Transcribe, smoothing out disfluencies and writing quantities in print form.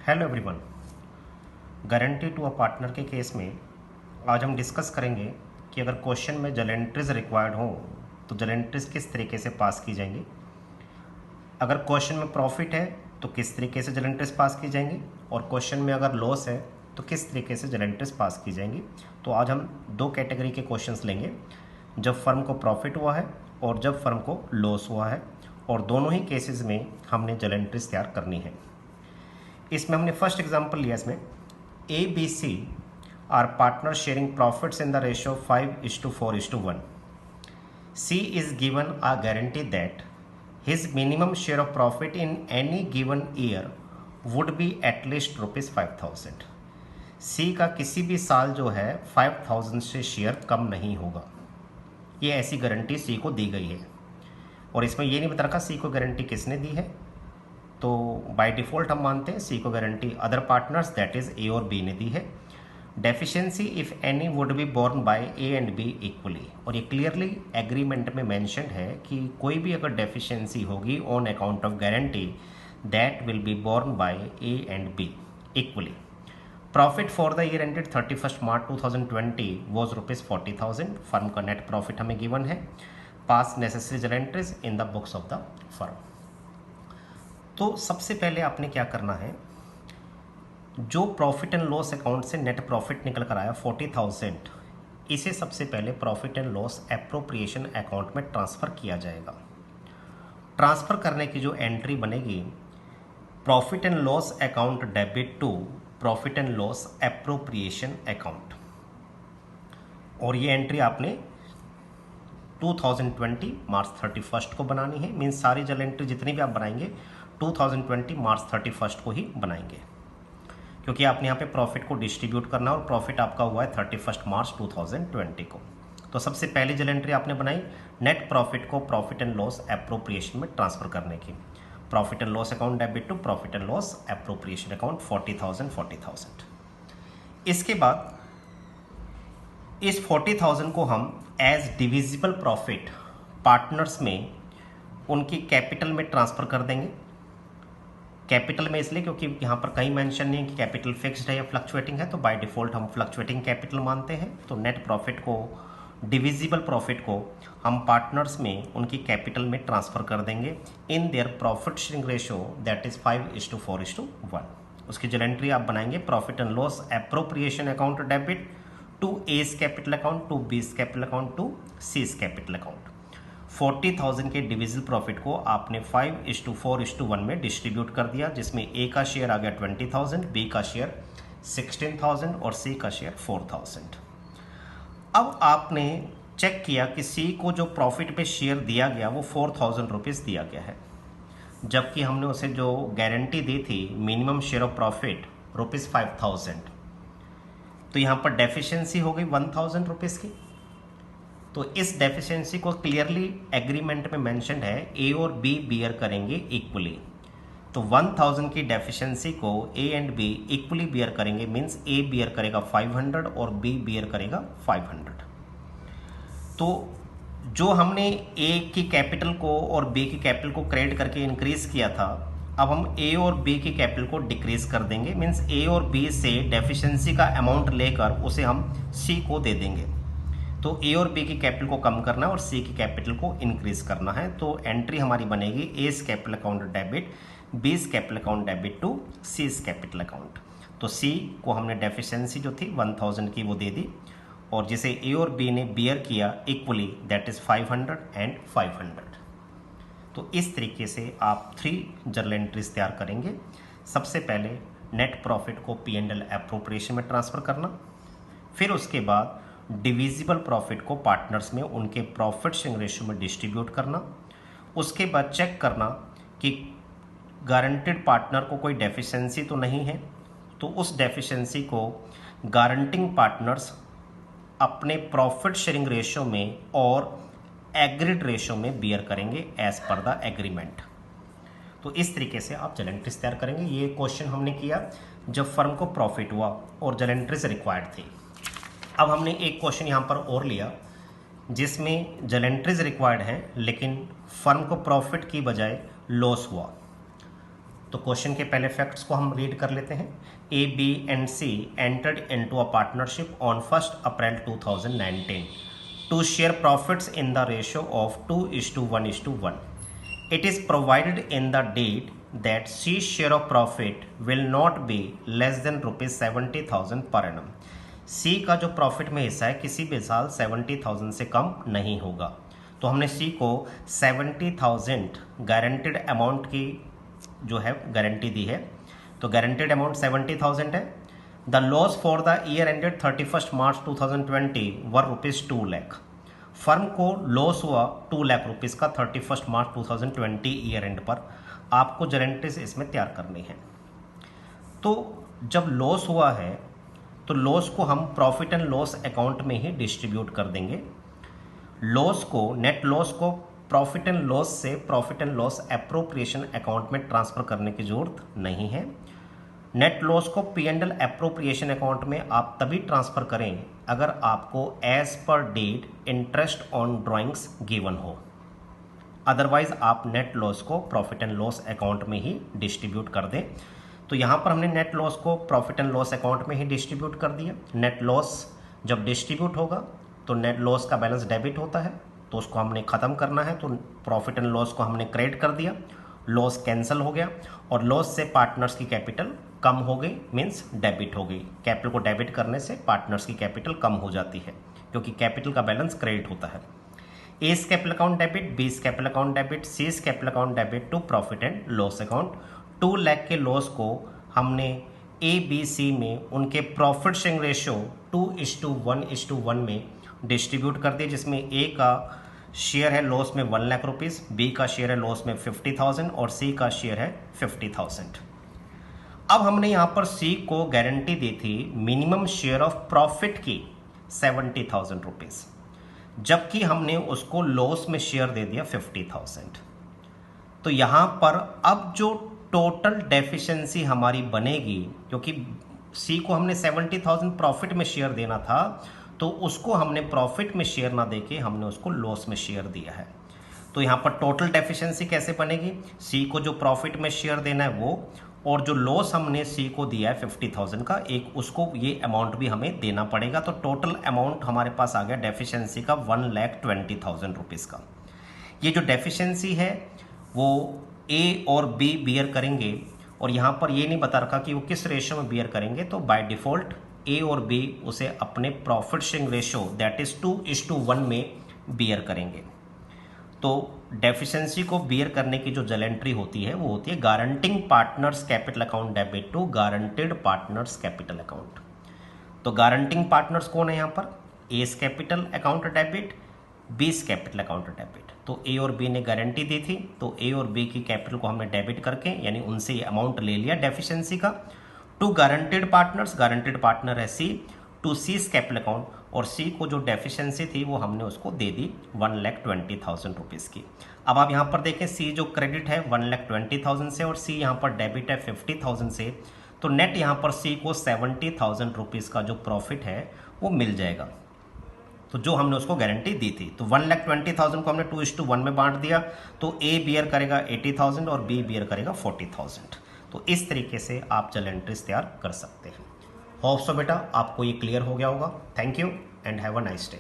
Hello everyone. Guarantee to a partner के case में आज हम डिस्कस करेंगे कि अगर क्वेश्चन में जर्नल एंट्रीज रिक्वायर्ड हो तो जर्नल एंट्रीज किस तरीके से पास की जाएंगी। अगर क्वेश्चन में प्रॉफिट है तो किस तरीके से जर्नल एंट्रीज पास की जाएंगी, और क्वेश्चन में अगर लॉस है तो किस तरीके से जर्नल एंट्रीज पास की जाएंगी। तो आज हम दो कैटेगरी के क्वेश्चंस लेंगे, जब फर्म को प्रॉफिट हुआ है और जब फर्म को लॉस हुआ है, और दोनों ही केसेस में हमने जर्नल एंट्रीज तैयार करनी है। इसमें हमने फर्स्ट एग्जांपल लिया, इसमें A B C are partner sharing profits in the ratio 5:4:1. C is given a guarantee that his minimum share of profit in any given year would be at least ₹5,000. C का किसी भी साल जो है 5,000 से share कम नहीं होगा। ये ऐसी गारंटी C को दी गई है, और इसमें ये नहीं बता रखा C को गारंटी किसने दी है। तो बाय डिफ़ॉल्ट हम मानते हैं सी को guarantee other partners that is A और बी ने दी है। Deficiency if any would be borne by A and B equally, और ये क्लियरली एग्रीमेंट में मेंशन है कि कोई भी अगर डेफिशिएंसी होगी on account of guarantee that will be borne by A and B equally. Profit for the year ended 31 March 2020 was ₹40,000। Firm का नेट प्रॉफिट हमें गिवन है। Pass necessary journal entries in the books of the firm. तो सबसे पहले आपने क्या करना है, जो प्रॉफिट एंड लॉस अकाउंट से नेट प्रॉफिट निकल कर आया 40,000, इसे सबसे पहले profit and loss appropriation account में ट्रांसफ़र किया जाएगा। ट्रांसफ़र करने की जो एंट्री बनेगी, profit and loss account debit to profit and loss appropriation account, और ये एंट्री आपने 2020 मार्च 31 को बनानी है। मीन्स सारी जर्नल एंट्री जितनी भी आप बनाएंगे 2020 मार्च 31 को ही बनाएंगे, क्योंकि आपने यहाँ पे प्रॉफिट को डिस्ट्रीब्यूट करना है और प्रॉफिट आपका हुआ है 31 मार्च 2020 को। तो सबसे पहली जर्नल एंट्री आपने बनाई नेट प्रॉफिट को प्रॉफिट एंड लॉस एप्रोप्रिएशन में ट्रांसफर करने की। Profit and loss account debit to profit and loss appropriation account 40,000। इसके बाद इस 40,000 को हम एज डिविजिबल प्रॉफिट पार्टनर्स में उनकी कैपिटल में ट्रांसफ़र कर देंगे। कैपिटल में इसलिए क्योंकि यहाँ पर कहीं मेंशन नहीं है कि कैपिटल फिक्स्ड है या फ्लक्चुएटिंग है, तो बाय डिफ़ॉल्ट हम फ्लक्चुएटिंग कैपिटल मानते हैं। तो नेट प्रॉफिट को, डिविजिबल प्रॉफिट को हम पार्टनर्स में उनकी कैपिटल में ट्रांसफ़र कर देंगे in their profit sharing ratio that is 5:4:1। उसकी जो एंट्री आप बनाएंगे, profit and loss appropriation account debit to A's capital account to B's capital account to C's capital account. 40,000 के डिविजिबल प्रॉफिट को आपने 5:4:1 में डिस्ट्रीब्यूट कर दिया, जिसमें ए का शेयर आ गया 20,000, बी का शेयर 16,000 और सी का शेयर 4,000। अब आपने चेक किया कि सी को जो प्रॉफिट पे शेयर दिया गया वो 4,000 रुपीज़ दिया गया है, जबकि हमने उसे जो गारंटी दी थी मिनिमम शेयर ऑफ प्रॉफिट ₹5,000। तो यहाँ पर डेफिशिएंसी हो गई 1,000 रुपीज़ की। तो इस डेफिशिएंसी को क्लियरली एग्रीमेंट में मेंशन है ए और बी बियर करेंगे इक्वली। तो 1,000 की डेफिशिएंसी को A and B equally bear करेंगे, मींस ए बियर करेगा 500 और बी बियर करेगा 500। तो जो हमने ए की कैपिटल को और बी की कैपिटल को क्रेडिट करके इंक्रीज किया था, अब हम ए और बी की कैपिटल को डिक्रीज कर देंगे। मींस ए और बी से डेफिशिएंसी का अमाउंट लेकर उसे हम सी को दे देंगे। तो ए और बी की कैपिटल को कम करना है और सी की कैपिटल को इंक्रीज करना है। तो एंट्री हमारी बनेगी A's capital account debit B's capital account debit to C's capital account. तो सी को हमने डेफिशिएंसी जो थी 1,000 की वो दे दी, और जिसे ए और बी ने बियर किया इक्वली दैट इज 500 एंड 500। तो इस तरीके से आप 3 जर्नल एंट्रीज तैयार करेंगे। सबसे पहले नेट प्रॉफिट को P&L एप्रोप्रिएशन में ट्रांसफ़र करना, फिर उसके बाद डिविजिबल प्रॉफिट को पार्टनर्स में उनके प्रॉफिट शेयरिंग रेशियो में डिस्ट्रीब्यूट करना, उसके बाद चेक करना कि गारंटेड पार्टनर को कोई डेफिशिएंसी तो नहीं है, तो उस डेफिशिएंसी को गारंटिंग पार्टनर्स अपने प्रॉफिट शेयरिंग रेशियो में और एग्रीड रेशियो में बियर करेंगे एज पर द एग्रीमेंट। तो इस तरीके से आप जर्नल एंट्रीज तैयार करेंगे। ये क्वेश्चन हमने किया जब फर्म को प्रॉफिट हुआ और जर्नल एंट्रीज रिक्वायर्ड थी। अब हमने एक क्वेश्चन यहाँ पर और लिया जिसमें जर्नल एंट्रीज रिक्वायर्ड है, लेकिन फर्म को प्रॉफिट की बजाय लॉस हुआ। तो क्वेश्चन के पहले फैक्ट्स को हम रीड कर लेते हैं। A, B and C entered into a partnership on 1 April 2019 to share profits in the ratio of 2:1:1. It is provided in the deed that C's share of profit will not be less than ₹70,000 per annum. C का जो profit में हिस्सा है किसी भी साल 70,000 से कम नहीं होगा। तो हमने C को 70,000 गारंटेड अमाउंट की जो है गारंटी दी है। तो गारंटेड अमाउंट 70,000 है। The loss for the year ended 31 March 2020 were ₹2 lakh. Firm को लॉस हुआ 2 लाख रुपीज़ का 31 मार्च 2020 ईयर एंड पर। आपको गारंटीज इसमें तैयार करनी है। तो जब लॉस हुआ है तो लॉस को हम प्रॉफिट एंड लॉस अकाउंट में ही डिस्ट्रीब्यूट कर देंगे। लॉस को, नेट लॉस को प्रॉफिट एंड लॉस से profit and loss appropriation account में ट्रांसफ़र करने की ज़रूरत नहीं है। नेट लॉस को P&L एप्रोप्रिएशन अकाउंट में आप तभी ट्रांसफ़र करें अगर आपको as per date interest on drawings given हो। अदरवाइज आप नेट लॉस को प्रॉफिट एंड लॉस अकाउंट में ही डिस्ट्रीब्यूट कर दें। तो यहाँ पर हमने नेट लॉस को प्रॉफिट एंड लॉस अकाउंट में ही डिस्ट्रीब्यूट कर दिया। नेट लॉस जब डिस्ट्रीब्यूट होगा तो नेट लॉस का बैलेंस डेबिट होता है, तो उसको हमने ख़त्म करना है। तो प्रॉफिट एंड लॉस को हमने क्रेडिट कर दिया, लॉस कैंसिल हो गया और लॉस से पार्टनर्स की कैपिटल कम हो गई, मीन्स डेबिट हो गई। कैपिटल को डेबिट करने से पार्टनर्स की कैपिटल कम हो जाती है क्योंकि कैपिटल का बैलेंस क्रेडिट होता है। A capital account debit, B capital account debit, C capital account debit to profit and loss account. 2 lakh के लॉस को हमने ए, बी, सी में उनके प्रॉफिट शेयरिंग रेशियो 2:1:1 में डिस्ट्रीब्यूट कर दिए, जिसमें ए का शेयर है लॉस में 1 लाख रुपीज़, बी का शेयर है लॉस में 50,000 और सी का शेयर है 50,000। अब हमने यहाँ पर सी को गारंटी दी थी मिनिमम शेयर ऑफ प्रॉफिट की 70,000 रुपीज़, जबकि हमने उसको लॉस में शेयर दे दिया 50,000। तो यहाँ पर अब जो टोटल डेफिशिएंसी हमारी बनेगी, क्योंकि सी को हमने 70,000 प्रॉफिट में शेयर देना था, तो उसको हमने प्रॉफिट में शेयर ना देके हमने उसको लॉस में शेयर दिया है। तो यहाँ पर टोटल डेफिशिएंसी कैसे बनेगी? सी को जो प्रॉफिट में शेयर देना है वो, और जो लॉस हमने सी को दिया है 50,000 का, एक उसको ये अमाउंट भी हमें देना पड़ेगा। तो टोटल अमाउंट हमारे पास आ गया डेफिशिएंसी का 1,20,000 रुपीज़ का। ये जो डेफिशिएंसी है वो ए और बी बियर करेंगे, और यहाँ पर ये नहीं बता रखा कि वो किस रेशियो में बियर करेंगे। तो बाय डिफ़ॉल्ट ए और बी उसे अपने profit sharing ratio that is 2:1 में बियर करेंगे। तो डेफिशिएंसी को बियर करने की जो जलेंट्री होती है वो होती है guaranteeing partners capital account debit to guaranteed partners capital account. तो गारंटिंग पार्टनर्स कौन है यहाँ पर? A capital account debit, B capital account debit. तो ए और बी ने गारंटी दी थी, तो ए और बी की कैपिटल को हमने डेबिट करके यानी उनसे ये अमाउंट ले लिया डेफिशिएंसी का। To guaranteed partners, guaranteed partner है C, to C capital account, और सी को जो डेफिशिएंसी थी वो हमने उसको दे दी 1,20,000 रुपीज़ की। अब आप यहाँ पर देखें, सी जो क्रेडिट है 1,20,000 से और सी यहाँ पर डेबिट है 50,000 से, तो नेट यहाँ पर सी को 70,000 रुपीज़ का जो प्रॉफिट है वो मिल जाएगा। तो जो हमने उसको गारंटी दी थी, तो 1,20,000 को हमने 2:1 में बांट दिया। तो ए बियर करेगा 80,000 और बी बियर करेगा 40,000। तो इस तरीके से आप जर्नल एंट्रीज तैयार कर सकते हैं। होप सो बेटा आपको ये क्लियर हो गया होगा। Thank you and have a nice day.